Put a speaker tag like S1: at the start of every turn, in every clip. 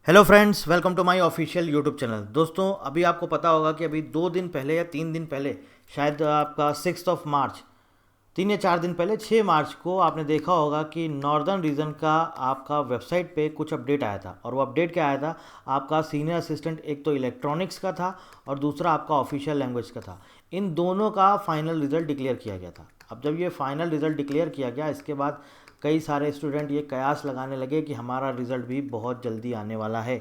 S1: Hello friends, welcome to my official YouTube channel. दोस्तों, अभी आपको पता होगा कि अभी 2 दिन पहले या 3 दिन पहले, शायद आपका 6 मार्च, 3 या 4 दिन पहले 6 मार्च को आपने देखा होगा कि नॉर्दर्न रीजन का आपका वेबसाइट पे कुछ अपडेट आया था। और वो अपडेट क्या आया था? आपका सीनियर असिस्टेंट एक तो इलेक्ट्रॉनिक्स का था और दूसरा आपका ऑफिशियल लैंग्वेज का था। इन दोनों का फाइनल रिजल्ट डिक्लेयर किया गया था। अब जब ये फाइनल रिजल्ट डिक्लेयर किया गया, इसके बाद कई सारे स्टूडेंट ये कयास लगाने लगे कि हमारा रिज़ल्ट भी बहुत जल्दी आने वाला है।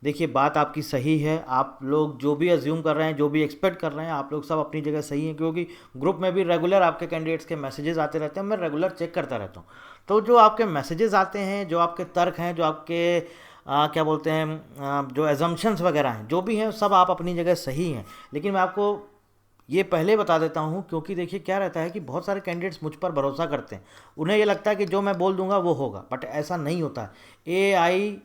S1: देखिए, बात आपकी सही है। आप लोग जो भी अज्यूम कर रहे हैं, जो भी एक्सपेक्ट कर रहे हैं, आप लोग सब अपनी जगह सही हैं, क्योंकि ग्रुप में भी रेगुलर आपके कैंडिडेट्स के मैसेजेस आते रहते हैं। मैं रेगुलर चेक करता रहता हूँ। तो जो आपके मैसेजेस आते हैं, जो आपके तर्क हैं, जो आपके क्या बोलते हैं, जो एजम्पशंस वगैरह हैं, जो भी हैं, सब आप अपनी जगह सही हैं। लेकिन मैं आपको ये पहले बता देता हूँ, क्योंकि देखिए क्या रहता है कि बहुत सारे कैंडिडेट्स मुझ पर भरोसा करते हैं। उन्हें ये लगता है कि जो मैं बोल दूंगा वो होगा, बट ऐसा नहीं होता है। एआई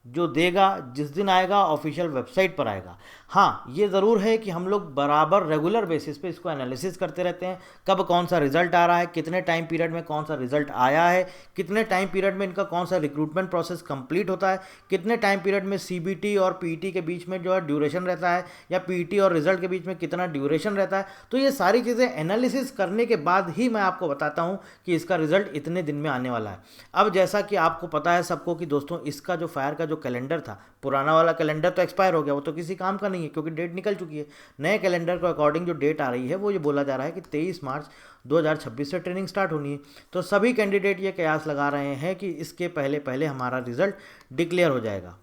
S1: जो देगा, जिस दिन आएगा ऑफिशियल वेबसाइट पर आएगा। हाँ, ये ज़रूर है कि हम लोग बराबर रेगुलर बेसिस पे इसको एनालिसिस करते रहते हैं, कब कौन सा रिजल्ट आ रहा है, कितने टाइम पीरियड में कौन सा रिजल्ट आया है, कितने टाइम पीरियड में इनका कौन सा रिक्रूटमेंट प्रोसेस कंप्लीट होता है, कितने टाइम पीरियड में सीबीटी और पीटी के बीच में जो है ड्यूरेशन रहता है, या पीटी और रिजल्ट के बीच में कितना ड्यूरेशन रहता है। तो ये सारी चीज़ें एनालिसिस करने के बाद ही मैं आपको बताता हूँ कि इसका रिजल्ट इतने दिन में आने वाला है। अब जैसा कि आपको पता है सबको कि दोस्तों, इसका जो फायर का जो कैलेंडर था, पुराना वाला कैलेंडर तो एक्सपायर हो गया, वो तो किसी काम का नहीं है क्योंकि डेट निकल चुकी है। नए कैलेंडर को अकॉर्डिंग जो डेट आ रही है, वो ये बोला जा रहा है कि 23 मार्च 2026 से ट्रेनिंग स्टार्ट होनी है। तो सभी कैंडिडेट ये कयास लगा रहे हैं कि इसके पहले पहले हमारा रिजल्ट डिक्लेयर हो जाएगा।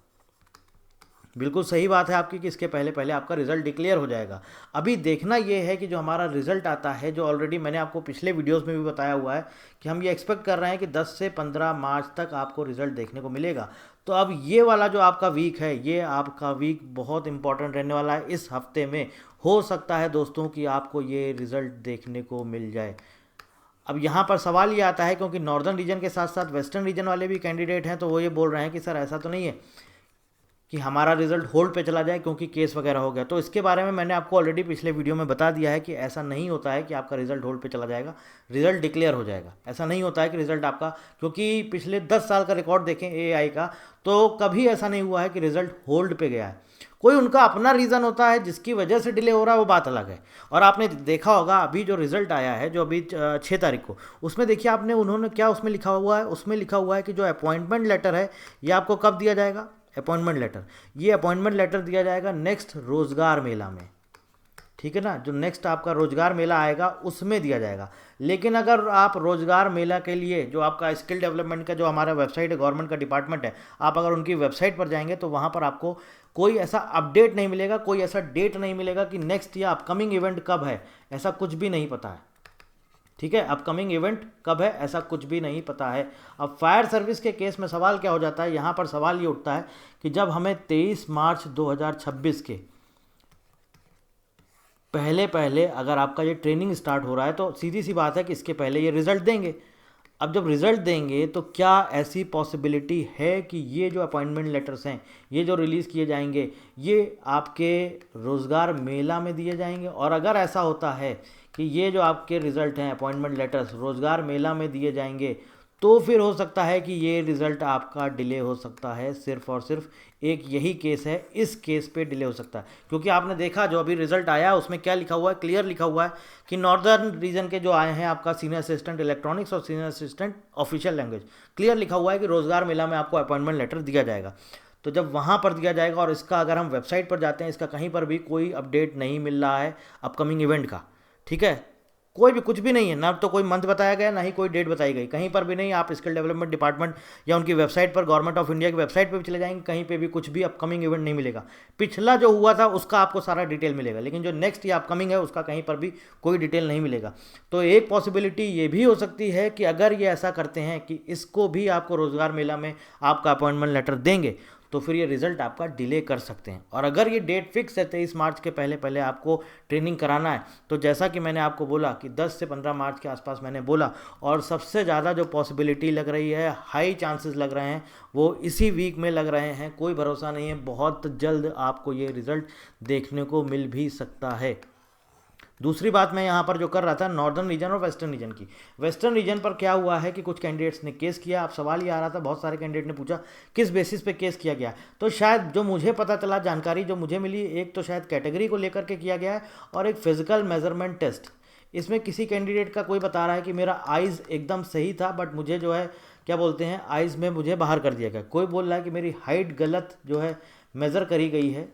S1: बिल्कुल सही बात है आपकी कि इसके पहले पहले आपका रिजल्ट डिक्लेयर हो जाएगा। अभी देखना ये है कि जो हमारा रिजल्ट आता है, जो ऑलरेडी मैंने आपको पिछले वीडियोस में भी बताया हुआ है कि हम ये एक्सपेक्ट कर रहे हैं कि 10 से 15 मार्च तक आपको रिजल्ट देखने को मिलेगा। तो अब ये वाला जो आपका वीक है, ये आपका वीक बहुत इंपॉर्टेंट रहने वाला है। इस हफ्ते में हो सकता है दोस्तों कि आपको ये रिजल्ट देखने को मिल जाए। अब यहाँ पर सवाल ये आता है, क्योंकि नॉर्दर्न रीजन के साथ साथ वेस्टर्न रीजन वाले भी कैंडिडेट हैं, तो वो ये बोल रहे हैं कि सर ऐसा तो नहीं है कि हमारा रिजल्ट होल्ड पे चला जाए क्योंकि केस वगैरह हो गया। तो इसके बारे में मैंने आपको ऑलरेडी पिछले वीडियो में बता दिया है कि ऐसा नहीं होता है कि आपका रिजल्ट होल्ड पे चला जाएगा, रिजल्ट डिक्लेयर हो जाएगा। ऐसा नहीं होता है कि रिजल्ट आपका, क्योंकि पिछले 10 साल का रिकॉर्ड देखें एआई का, तो कभी ऐसा नहीं हुआ है कि रिजल्ट होल्ड पे गया है। कोई उनका अपना रीज़न होता है जिसकी वजह से डिले हो रहा है, वो बात अलग है। और आपने देखा होगा अभी जो रिजल्ट आया है, जो अभी 6 तारीख को, उसमें देखिए आपने, उन्होंने क्या उसमें लिखा हुआ है, उसमें लिखा हुआ है कि जो अपॉइंटमेंट लेटर है ये आपको कब दिया जाएगा। अपॉइंटमेंट लेटर, ये अपॉइंटमेंट लेटर दिया जाएगा नेक्स्ट रोजगार मेला में। ठीक है ना, जो नेक्स्ट आपका रोजगार मेला आएगा उसमें दिया जाएगा। लेकिन अगर आप रोजगार मेला के लिए, जो आपका स्किल डेवलपमेंट का जो हमारा वेबसाइट है, गवर्नमेंट का डिपार्टमेंट है, आप अगर उनकी वेबसाइट पर जाएंगे तो वहाँ पर आपको कोई ऐसा अपडेट नहीं मिलेगा, कोई ऐसा डेट नहीं मिलेगा कि नेक्स्ट या अपकमिंग इवेंट कब है, ऐसा कुछ भी नहीं पता है। ठीक है, अपकमिंग इवेंट कब है ऐसा कुछ भी नहीं पता है। अब फायर सर्विस के केस में सवाल क्या हो जाता है, यहाँ पर सवाल ये उठता है कि जब हमें 23 मार्च 2026 के पहले पहले अगर आपका ये ट्रेनिंग स्टार्ट हो रहा है, तो सीधी सी बात है कि इसके पहले ये रिजल्ट देंगे। अब जब रिजल्ट देंगे तो क्या ऐसी पॉसिबिलिटी है कि ये जो अपॉइंटमेंट लेटर्स हैं, ये जो रिलीज़ किए जाएंगे, ये आपके रोज़गार मेला में दिए जाएंगे? और अगर ऐसा होता है कि ये जो आपके रिज़ल्ट हैं, अपॉइंटमेंट लेटर्स रोज़गार मेला में दिए जाएंगे, तो फिर हो सकता है कि ये रिज़ल्ट आपका डिले हो सकता है। सिर्फ और सिर्फ एक यही केस है, इस केस पे डिले हो सकता है। क्योंकि आपने देखा जो अभी रिजल्ट आया है उसमें क्या लिखा हुआ है, क्लियर लिखा हुआ है कि नॉर्दर्न रीजन के जो आए हैं आपका सीनियर असिस्टेंट इलेक्ट्रॉनिक्स और senior assistant official language, clear लिखा हुआ है कि रोज़गार मेला में आपको अपॉइंटमेंट लेटर दिया जाएगा। तो जब वहाँ पर दिया जाएगा, और इसका अगर हम वेबसाइट पर जाते हैं, इसका कहीं पर भी कोई अपडेट नहीं मिल रहा है अपकमिंग इवेंट का। ठीक है, कोई भी कुछ भी नहीं है, ना तो कोई मंथ बताया गया, ना ही कोई डेट बताई गई, कहीं पर भी नहीं। आप स्किल डेवलपमेंट डिपार्टमेंट या उनकी वेबसाइट पर, गवर्नमेंट ऑफ इंडिया की वेबसाइट पर भी चले जाएंगे, कहीं पे भी कुछ भी अपकमिंग इवेंट नहीं मिलेगा। पिछला जो हुआ था उसका आपको सारा डिटेल मिलेगा, लेकिन जो नेक्स्ट या अपकमिंग है उसका कहीं पर भी कोई डिटेल नहीं मिलेगा। तो एक पॉसिबिलिटी ये भी हो सकती है कि अगर ये ऐसा करते हैं कि इसको भी आपको रोजगार मेला में आपका अपॉइंटमेंट लेटर देंगे, तो फिर ये रिजल्ट आपका डिले कर सकते हैं। और अगर ये डेट फिक्स है 23 मार्च के पहले पहले आपको ट्रेनिंग कराना है, तो जैसा कि मैंने आपको बोला कि 10 से 15 मार्च के आसपास मैंने बोला, और सबसे ज़्यादा जो पॉसिबिलिटी लग रही है, हाई चांसेस लग रहे हैं, वो इसी वीक में लग रहे हैं। कोई भरोसा नहीं है, बहुत जल्द आपको ये रिज़ल्ट देखने को मिल भी सकता है। दूसरी बात मैं यहाँ पर जो कर रहा था नॉर्दर्न रीजन और वेस्टर्न रीजन की। वेस्टर्न रीजन पर क्या हुआ है कि कुछ कैंडिडेट्स ने केस किया। अब सवाल ये आ रहा था, बहुत सारे कैंडिडेट ने पूछा किस बेसिस पे केस किया गया। तो शायद जो मुझे पता चला, जानकारी जो मुझे मिली, एक तो शायद कैटेगरी को लेकर के किया गया है और एक फिजिकल मेजरमेंट टेस्ट। इसमें किसी कैंडिडेट का कोई बता रहा है कि मेरा आइज़ एकदम सही था, बट मुझे जो है क्या बोलते हैं आइज़ में मुझे बाहर कर दिया गया। कोई बोल रहा है कि मेरी हाइट गलत जो है मेज़र करी गई है।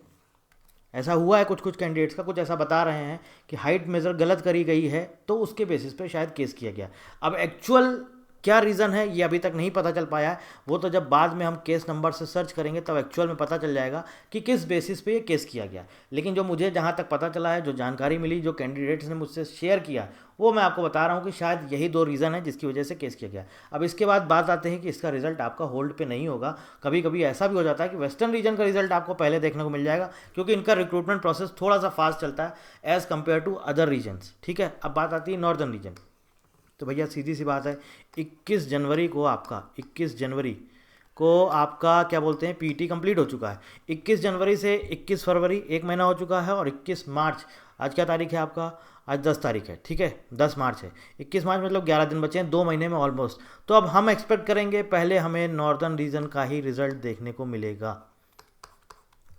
S1: ऐसा हुआ है कुछ कुछ कैंडिडेट्स का, कुछ ऐसा बता रहे हैं कि हाइट मेज़र गलत करी गई है, तो उसके बेसिस पे शायद केस किया गया। अब एक्चुअल क्या रीज़न है ये अभी तक नहीं पता चल पाया है। वो तो जब बाद में हम केस नंबर से सर्च करेंगे तब एक्चुअल में पता चल जाएगा कि किस बेसिस पे ये केस किया गया। लेकिन जो मुझे जहाँ तक पता चला है, जो जानकारी मिली, जो कैंडिडेट्स ने मुझसे शेयर किया, वो मैं आपको बता रहा हूँ कि शायद यही दो रीज़न है जिसकी वजह से केस किया गया। अब इसके बाद बात आते हैं कि इसका रिजल्ट आपका होल्ड पे नहीं होगा। कभी कभी ऐसा भी हो जाता है कि वेस्टर्न रीजन का रिजल्ट आपको पहले देखने को मिल जाएगा, क्योंकि इनका रिक्रूटमेंट प्रोसेस थोड़ा सा फास्ट चलता है as compare to other regions. ठीक है, अब बात आती है नॉर्दर्न रीजन। तो भैया सीधी सी बात है, 21 जनवरी को आपका क्या बोलते हैं पीटी कंप्लीट हो चुका है। 21 जनवरी से 21 फरवरी एक महीना हो चुका है, और 21 मार्च, आज क्या तारीख है आपका, आज 10 तारीख है, ठीक है, 10 मार्च है। 21 मार्च मतलब 11 दिन बचे हैं, 2 महीने में ऑलमोस्ट। तो अब हम एक्सपेक्ट करेंगे पहले हमें नॉर्दर्न रीजन का ही रिजल्ट देखने को मिलेगा।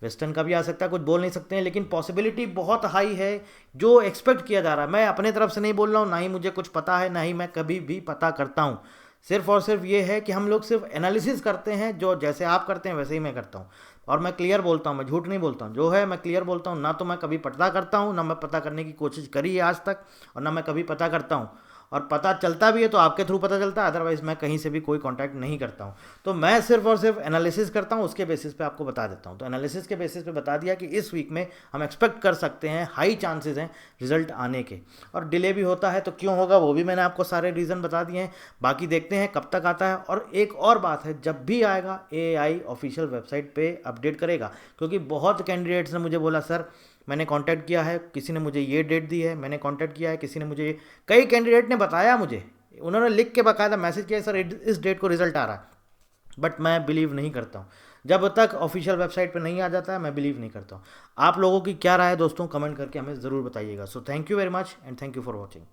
S1: वेस्टर्न का भी आ सकता है, कुछ बोल नहीं सकते हैं, लेकिन पॉसिबिलिटी बहुत हाई है जो एक्सपेक्ट किया जा रहा है। मैं अपने तरफ से नहीं बोल रहा हूँ, ना ही मुझे कुछ पता है, ना ही मैं कभी भी पता करता हूँ। सिर्फ और सिर्फ ये है कि हम लोग सिर्फ एनालिसिस करते हैं, जो जैसे आप करते हैं वैसे ही मैं करता हूँ। और मैं क्लियर बोलता हूँ, मैं झूठ नहीं बोलता हूँ, जो है मैं क्लियर बोलता हूँ। ना तो मैं कभी पता करता हूँ, ना मैं पता करने की कोशिश करी है आज तक, और ना मैं कभी पता करता हूँ। और पता चलता भी है तो आपके थ्रू पता चलता है, अदरवाइज मैं कहीं से भी कोई कांटेक्ट नहीं करता हूँ। तो मैं सिर्फ और सिर्फ एनालिसिस करता हूँ, उसके बेसिस पे आपको बता देता हूँ। तो एनालिसिस के बेसिस पे बता दिया कि इस वीक में हम एक्सपेक्ट कर सकते हैं, हाई चांसेस हैं रिजल्ट आने के। और डिले भी होता है तो क्यों होगा वो भी मैंने आपको सारे रीज़न बता दिए हैं। बाकी देखते हैं कब तक आता है। और एक और बात है, जब भी आएगा एआई ऑफिशियल वेबसाइट पे अपडेट करेगा, क्योंकि बहुत कैंडिडेट्स ने मुझे बोला सर मैंने कांटेक्ट किया है, किसी ने मुझे ये डेट दी है, मैंने कांटेक्ट किया है, किसी ने मुझे, कई कैंडिडेट ने बताया मुझे, उन्होंने लिख के बकायदा मैसेज किया सर इस डेट को रिजल्ट आ रहा है। बट मैं बिलीव नहीं करता हूँ, जब तक ऑफिशियल वेबसाइट पे नहीं आ जाता है मैं बिलीव नहीं करता हूँ। आप लोगों की क्या राय है दोस्तों, कमेंट करके हमें ज़रूर बताइएगा। So thank you very much and thank you for watching.